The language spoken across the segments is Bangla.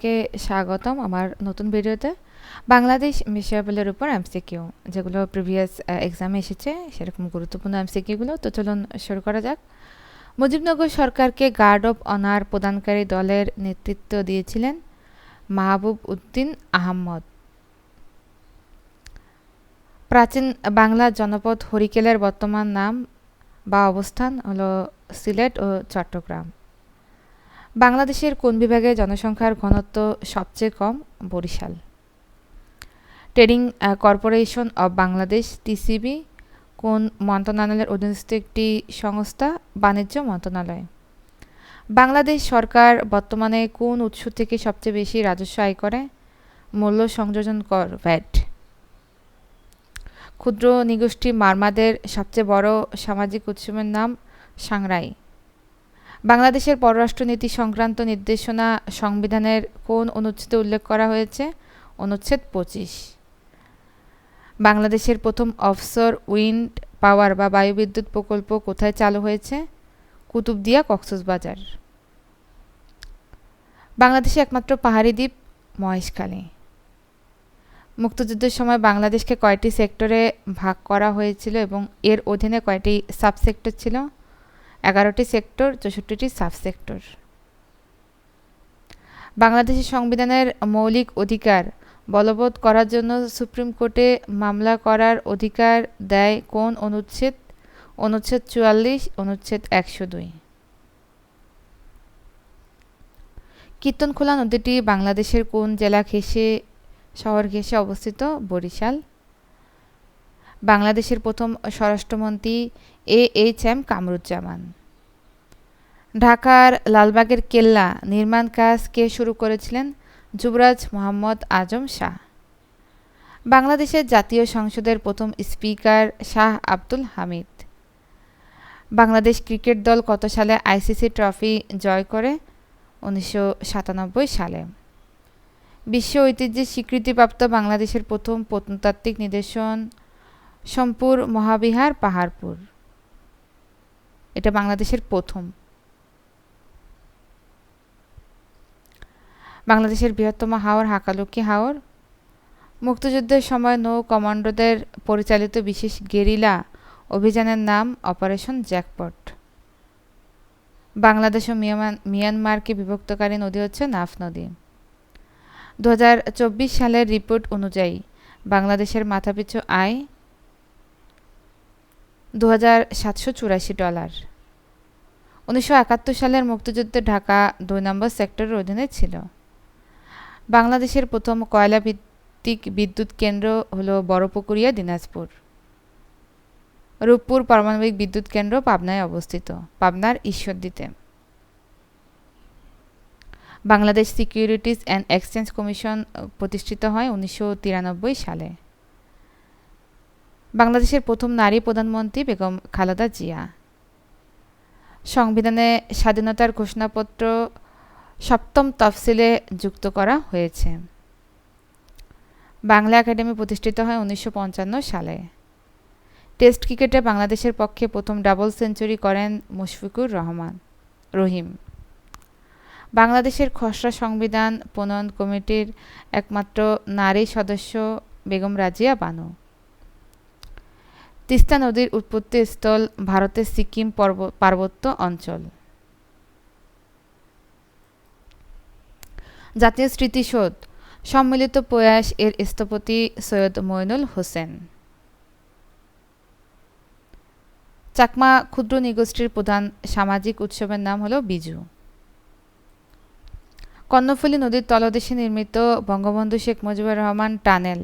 কে স্বাগতম আমার নতুন ভিডিওতে। বাংলাদেশ বিষয়াবলীর উপর এমসিকিউ, যেগুলো প্রিভিয়াস এক্সামে এসেছে সেরকম গুরুত্বপূর্ণ এমসিকিউগুলো। তো চলুন শুরু করা যাক। মুজিবনগর সরকারকে গার্ড অফ অনার প্রদানকারী দলের নেতৃত্ব দিয়েছিলেন মাহবুব উদ্দিন আহমদ। প্রাচীন বাংলা জনপদ হরিকেলের বর্তমান নাম বা অবস্থান হলো সিলেট ও চট্টগ্রাম। বাংলাদেশের কোন বিভাগে জনসংখ্যার ঘনত্ব সবচেয়ে কম? Barishal. Trading corporation of Bangladesh TCB কোন মন্ত্রণালয়ের অধীনস্থ একটি সংস্থা? বাণিজ্য মন্ত্রণালয়। বাংলাদেশ সরকার বর্তমানে কোন উৎস থেকে সবচেয়ে বেশি রাজস্ব আয় করে? মূল্য সংযোজন কর, ভ্যাট। ক্ষুদ্র নিগোষ্ঠী মারমাদের সবচেয়ে বড় সামাজিক উৎসবের নাম সাংরাই। বাংলাদেশের পররাষ্ট্রনীতি সংক্রান্ত নির্দেশনা সংবিধানের কোন অনুচ্ছেদে উল্লেখ করা হয়েছে? অনুচ্ছেদ 25। বাংলাদেশের প্রথম অফশোর উইন্ড পাওয়ার বা বায়ুবিদ্যুৎ প্রকল্প কোথায় চালু হয়েছে? কুতুবদিয়া, কক্সবাজার। বাংলাদেশে একমাত্র পাহাড়ি দ্বীপ মহেশখালী। মুক্তিযুদ্ধের সময় বাংলাদেশকে কয়টি সেক্টরে ভাগ করা হয়েছিল এবং এর অধীনে কয়টি সাবসেক্টর ছিল? 11টি সেক্টর, 64টি সাবসেক্টর। বাংলাদেশের সংবিধানের মৌলিক অধিকার বলবৎ করার জন্য সুপ্রিম কোর্টে মামলা করার অধিকার দেয় কোন অনুচ্ছেদ? অনুচ্ছেদ 44, অনুচ্ছেদ 102। কীর্তনখোলা নদীটি বাংলাদেশের কোন জেলা শহর ঘেঁষে অবস্থিত? বরিশাল। বাংলাদেশের প্রথম স্বরাষ্ট্রমন্ত্রী AHM কামরুজ্জামান। ঢাকার লালবাগের কেল্লা নির্মাণ কাজ কে শুরু করেছিলেন? যুবরাজ মোহাম্মদ আজম শাহ। বাংলাদেশের জাতীয় সংসদের প্রথম স্পিকার শাহ আব্দুল হামিদ। বাংলাদেশ ক্রিকেট দল কত সালে আইসিসি ট্রফি জয় করে? 1997 সালে। বিশ্ব ঐতিহ্যের স্বীকৃতিপ্রাপ্ত বাংলাদেশের প্রথম প্রত্নতাত্ত্বিক নিদর্শন সোমপুর মহাবিহার, পাহাড়পুর। এটা বাংলাদেশের প্রথম। বাংলাদেশের বৃহত্তম হাওর হাকালুকি হাওর। মুক্তিযুদ্ধের সময় নৌ কমান্ডোদের পরিচালিত বিশেষ গেরিলা অভিযানের নাম অপারেশন জ্যাকপট। বাংলাদেশ ও মিয়ানমারকে বিভক্তকারী নদী হচ্ছে নাফ নদী। 2024 সালের রিপোর্ট অনুযায়ী বাংলাদেশের মাথাপিছু আয় $2,784। 1971 সালের মুক্তিযুদ্ধে ঢাকা 2 নম্বর সেক্টরের অধীনে ছিল। বাংলাদেশের প্রথম কয়লা ভিত্তিক বিদ্যুৎ কেন্দ্র হল বড়পুকুরিয়া, দিনাজপুর। রূপপুর পারমাণবিক বিদ্যুৎ কেন্দ্র পাবনায় অবস্থিত, পাবনার ঈশ্বরদীতে। Bangladesh securities and exchange commission প্রতিষ্ঠিত হয় 1993 সালে। বাংলাদেশের প্রথম নারী প্রধানমন্ত্রী বেগম খালেদা জিয়া। সংবিধানে স্বাধীনতার ঘোষণাপত্র 7ম তফসিলে যুক্ত করা হয়েছে। বাংলা একাডেমি প্রতিষ্ঠিত হয় 1955 সালে। টেস্ট ক্রিকেটে বাংলাদেশের পক্ষে প্রথম ডাবল সেঞ্চুরি করেন মুশফিকুর রহিম। বাংলাদেশের খসড়া সংবিধান প্রণয়ন কমিটির একমাত্র নারী সদস্য বেগম রাজিয়া বানু। তিস্তা নদীর উৎপত্তিস্থল ভারতের সিকিম পার্বত্য অঞ্চল। জাতীয় স্মৃতিসৌধ সম্মিলিত প্রয়াস এর স্থপতি সৈয়দ মইনুল হোসেন। চাকমা ক্ষুদ্র নিগোষ্ঠীর প্রধান সামাজিক উৎসবের নাম হলো বিজু। কর্ণফুলী নদীর তলদেশে নির্মিত বঙ্গবন্ধু শেখ মুজিবুর রহমান টানেল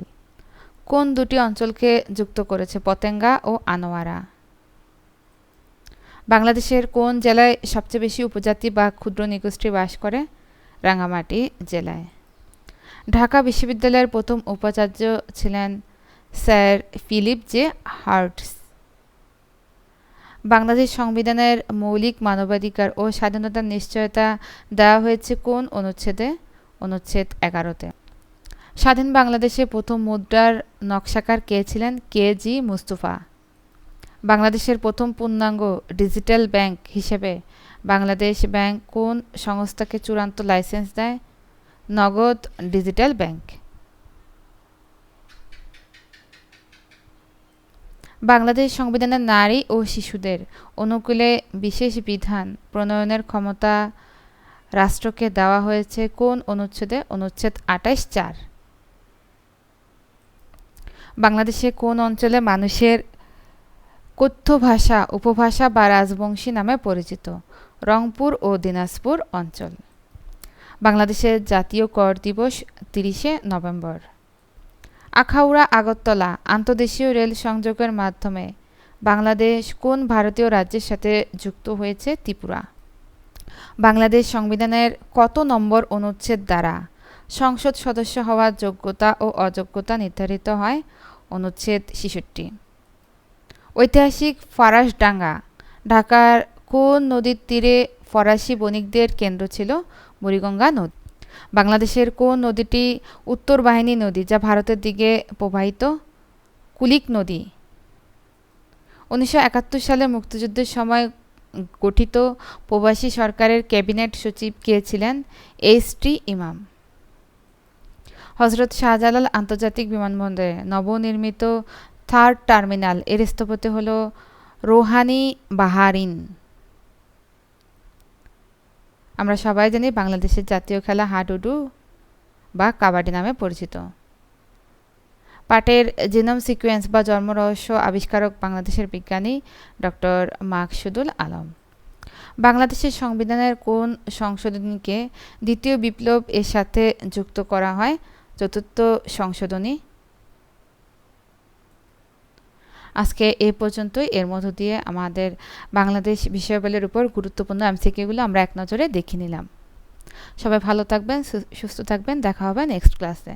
কোন দুটি অঞ্চলকে যুক্ত করেছে? পতেঙ্গা ও আনোয়ারা। বাংলাদেশের কোন জেলায় সবচেয়ে বেশি উপজাতি বা ক্ষুদ্র নিগোষ্ঠী বাস করে? রাঙ্গামাটি জেলায়। ঢাকা বিশ্ববিদ্যালয়ের প্রথম উপাচার্য ছিলেন sir Philip J Hartog. Bangladesh সংবিধানের মৌলিক মানবাধিকার ও স্বাধীনতার নিশ্চয়তা দেওয়া হয়েছে কোন অনুচ্ছেদে? অনুচ্ছেদ 11-তে। স্বাধীন বাংলাদেশে প্রথম মুদ্রার নকশাকার কে ছিলেন? KG মুস্তফা। বাংলাদেশের প্রথম পূর্ণাঙ্গ ডিজিটাল ব্যাংক হিসেবে বাংলাদেশ ব্যাংক কোন সংস্থাকে চূড়ান্ত লাইসেন্স দেয়? নগদ ডিজিটাল ব্যাংক। বাংলাদেশ সংবিধানে নারী ও শিশুদের অনুকূলে বিশেষ বিধান প্রণয়নের ক্ষমতা রাষ্ট্রকে দেওয়া হয়েছে কোন অনুচ্ছেদে? অনুচ্ছেদ ২৮(৪)। বাংলাদেশে কোন অঞ্চলে মানুষের কথ্য ভাষা উপভাষা বা রাজবংশী নামে পরিচিত? রংপুর ও দিনাজপুর অঞ্চল। বাংলাদেশের জাতীয় কর দিবস ৩০শে নভেম্বর। আখাউড়া আগরতলা আন্তর্দেশীয় রেল সংযোগের মাধ্যমে বাংলাদেশ কোন ভারতীয় রাজ্যের সাথে যুক্ত হয়েছে? ত্রিপুরা। বাংলাদেশ সংবিধানের কত নম্বর অনুচ্ছেদ দ্বারা সংসদ সদস্য হওয়ার যোগ্যতা ও অযোগ্যতা নির্ধারিত হয়? অনুচ্ছেদ ৬৬। ঐতিহাসিক ফরাসডাঙ্গা ঢাকার কোন নদীর তীরে ফরাসি বণিকদের কেন্দ্র ছিল? বুড়িগঙ্গা নদী। বাংলাদেশের কোন নদীটি উত্তর বাহিনী নদী যা ভারতের দিকে প্রবাহিত? কুলিক নদী। ১৯৭১ সালে মুক্তিযুদ্ধের সময় গঠিত প্রবাসী সরকারের ক্যাবিনেট সচিব কে ছিলেন? এইচ.টি. ইমাম। হজরত শাহজালাল আন্তর্জাতিক বিমানবন্দরে নবনির্মিত থার্ড টার্মিনাল এর স্থপতি হল রোহানি বাহারিন। আমরা সবাই জানি বাংলাদেশের জাতীয় খেলা হাডুডু বা কাবাডি নামে পরিচিত। পাটের জিনোম সিকোয়েন্স বা জন্মরহস্য আবিষ্কারক বাংলাদেশের বিজ্ঞানী ডক্টর মাকসুদুল আলম। বাংলাদেশের সংবিধানের কোন সংশোধনীকে দ্বিতীয় বিপ্লব এর সাথে যুক্ত করা হয়? চতুর্থ সংশোধনী। আজকে এ পর্যন্তই। এর মধ্য দিয়ে আমাদের বাংলাদেশ বিষয়াবলীর উপর গুরুত্বপূর্ণ এমসিকিউগুলো আমরা এক নজরে দেখে নিলাম। সবাই ভালো থাকবেন, সুস্থ থাকবেন। দেখা হবে নেক্সট ক্লাসে।